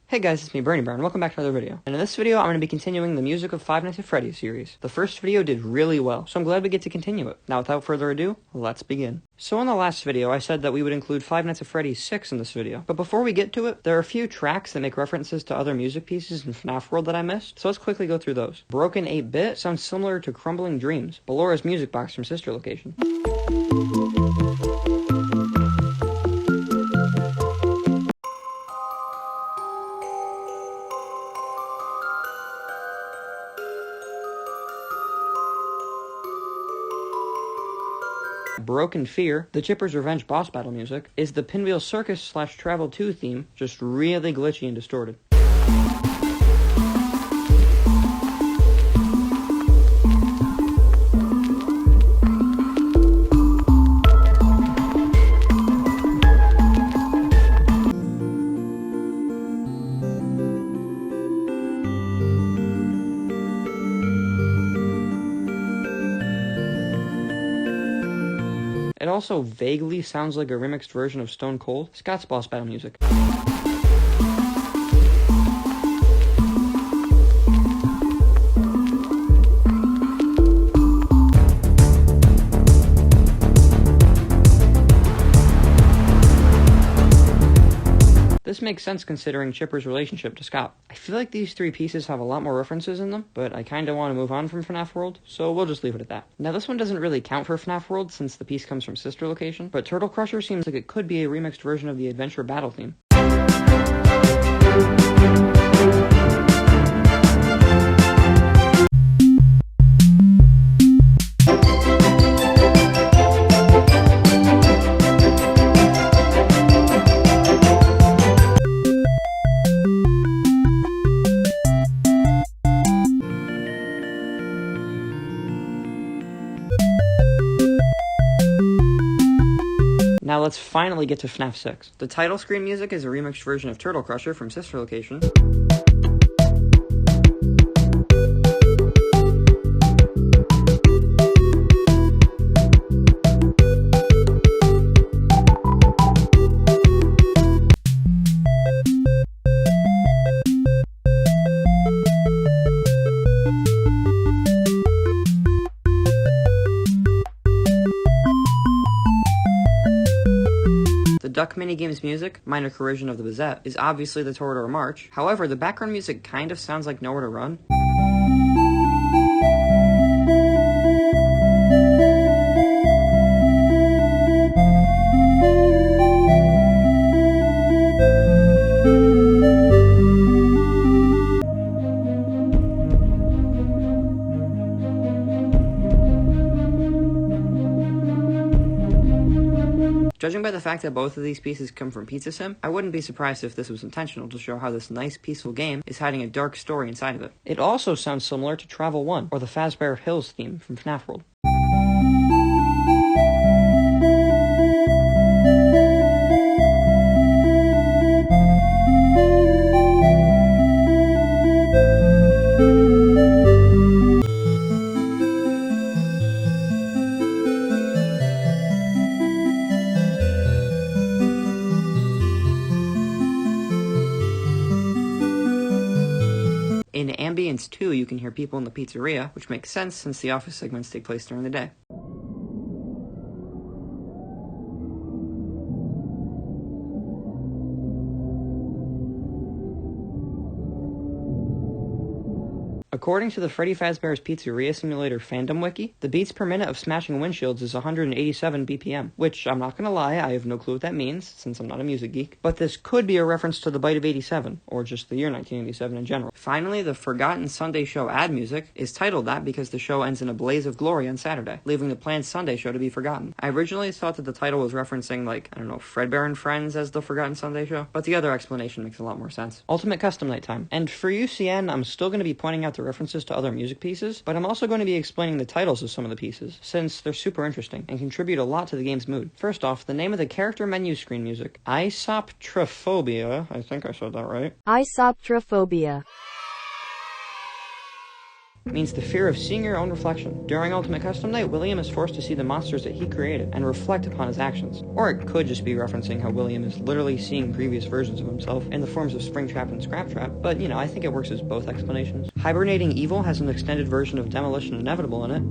Hey guys, it's me, Bernie Brown. Welcome back to another video. And in this video, I'm going to be continuing the music of Five Nights at Freddy's series. The first video did really well, so I'm glad we get to continue it. Now, without further ado, let's begin. So in the last video, I said that we would include Five Nights at Freddy's 6 in this video. But before we get to it, there are a few tracks that make references to other music pieces in FNAF World that I missed, so let's quickly go through those. Broken 8-Bit sounds similar to Crumbling Dreams, Ballora's music box from Sister Location. Broken Fear, the Chipper's Revenge boss battle music, is the Pinwheel Circus / Travel 2 theme, just really glitchy and distorted. It also vaguely sounds like a remixed version of Stone Cold, Scott's boss battle music. This makes sense considering Chipper's relationship to Scott. I feel like these three pieces have a lot more references in them, but I kinda want to move on from FNAF World, so we'll just leave it at that. Now this one doesn't really count for FNAF World since the piece comes from Sister Location, but Turtle Crusher seems like it could be a remixed version of the Adventure Battle theme. Now let's finally get to FNAF 6. The title screen music is a remixed version of Turtle Crusher from Sister Location. The Duck Minigames music, Minor Corrosion of the Bizette, is obviously the Toreador March. However, the background music kind of sounds like Nowhere to Run. Judging by the fact that both of these pieces come from Pizza Sim, I wouldn't be surprised if this was intentional to show how this nice, peaceful game is hiding a dark story inside of it. It also sounds similar to Travel 1, or the Fazbear Hills theme from FNAF World. In Ambience 2, you can hear people in the pizzeria, which makes sense since the office segments take place during the day. According to the Freddy Fazbear's Pizzeria Simulator fandom wiki, the beats per minute of smashing windshields is 187 BPM, which, I'm not gonna lie, I have no clue what that means, since I'm not a music geek, but this could be a reference to the Bite of 87, or just the year 1987 in general. Finally, the Forgotten Sunday Show ad music is titled that because the show ends in a blaze of glory on Saturday, leaving the planned Sunday show to be forgotten. I originally thought that the title was referencing, like, I don't know, Fredbear and Friends as the Forgotten Sunday Show, but the other explanation makes a lot more sense. Ultimate Custom Night time. And for UCN, I'm still gonna be pointing out the references to other music pieces, but I'm also going to be explaining the titles of some of the pieces, since they're super interesting and contribute a lot to the game's mood. First off, the name of the character menu screen music, Isoptrophobia, I think I said that right. Isoptrophobia. means the fear of seeing your own reflection. During Ultimate Custom Night, William is forced to see the monsters that he created and reflect upon his actions. Or it could just be referencing how William is literally seeing previous versions of himself in the forms of Springtrap and Scraptrap, but I think it works as both explanations. Hibernating Evil has an extended version of Demolition Inevitable in it.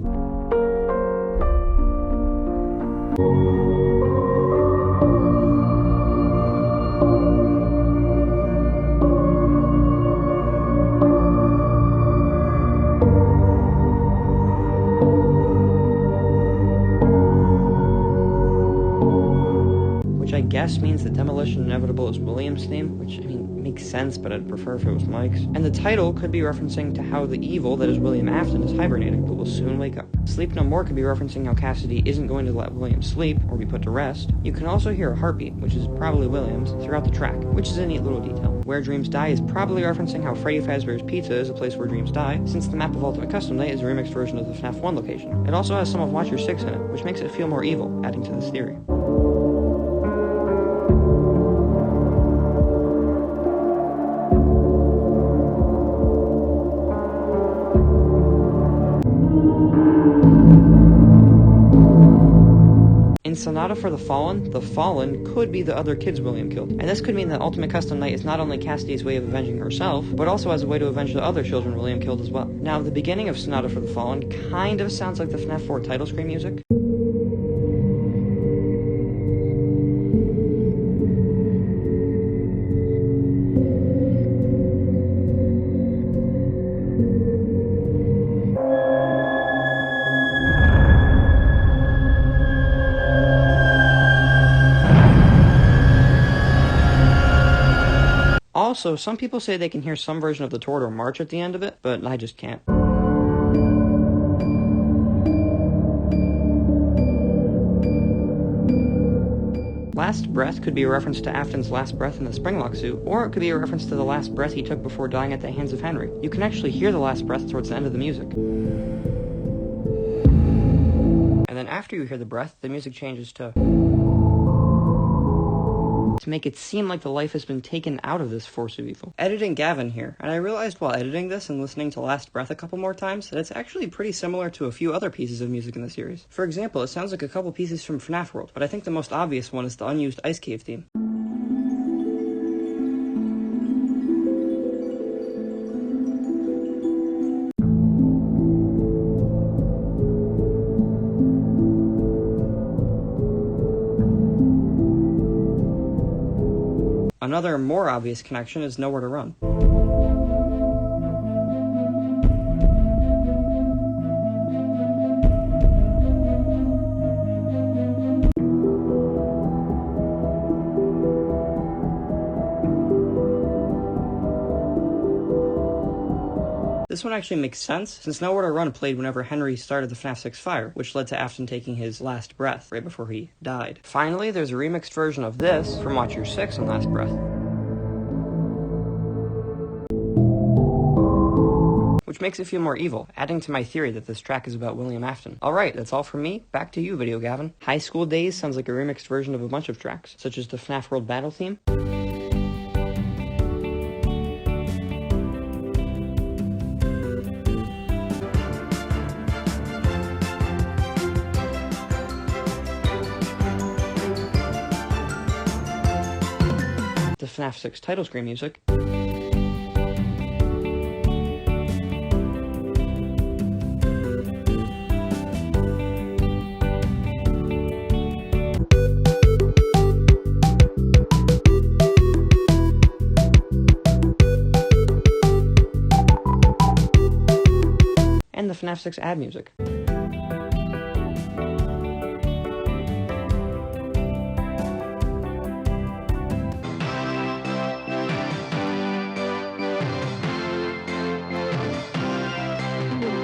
Which I guess means that Demolition Inevitable is William's theme, which, makes sense, but I'd prefer if it was Mike's. And the title could be referencing to how the evil that is William Afton is hibernating, but will soon wake up. Sleep No More could be referencing how Cassidy isn't going to let William sleep, or be put to rest. You can also hear a heartbeat, which is probably William's, throughout the track, which is a neat little detail. Where Dreams Die is probably referencing how Freddy Fazbear's Pizza is a place where dreams die, since the map of Ultimate Custom Night is a remixed version of the FNAF 1 location. It also has some of Watch Your 6 in it, which makes it feel more evil, adding to this theory. In Sonata for the Fallen could be the other kids William killed. And this could mean that Ultimate Custom Night is not only Cassidy's way of avenging herself, but also as a way to avenge the other children William killed as well. Now, the beginning of Sonata for the Fallen kind of sounds like the FNAF 4 title screen music. Also, some people say they can hear some version of the Toreador March at the end of it, but I just can't. Last Breath could be a reference to Afton's last breath in the Springlock suit, or it could be a reference to the last breath he took before dying at the hands of Henry. You can actually hear the last breath towards the end of the music. And then after you hear the breath, the music changes to make it seem like the life has been taken out of this force of evil. Editing Gavin here, and I realized while editing this and listening to Last Breath a couple more times that it's actually pretty similar to a few other pieces of music in the series. For example, it sounds like a couple pieces from FNAF World, but I think the most obvious one is the unused Ice Cave theme. Another more obvious connection is Nowhere to Run. This one actually makes sense, since Nowhere to Run played whenever Henry started the FNAF 6 fire, which led to Afton taking his last breath right before he died. Finally, there's a remixed version of this from Watch Your 6 on Last Breath, which makes it feel more evil, adding to my theory that this track is about William Afton. Alright, that's all from me. Back to you, Video Gavin. High School Days sounds like a remixed version of a bunch of tracks, such as the FNAF World Battle theme, the FNAF 6 title screen music, and the FNAF 6 ad music.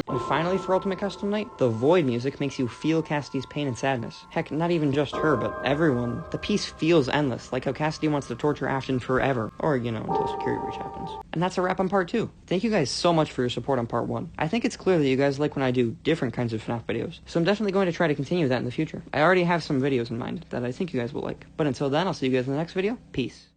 And finally, for Ultimate Custom Night, the Void music makes you feel Cassidy's pain and sadness. Heck, not even just her, but everyone. The piece feels endless, like how Cassidy wants to torture Afton forever, or, until security breach happens. And that's a wrap on part 2. Thank you guys so much for your support on part 1. I think it's clear that you guys like when I do different kinds of FNAF videos, so I'm definitely going to try to continue that in the future. I already have some videos in mind that I think you guys will like. But until then, I'll see you guys in the next video. Peace.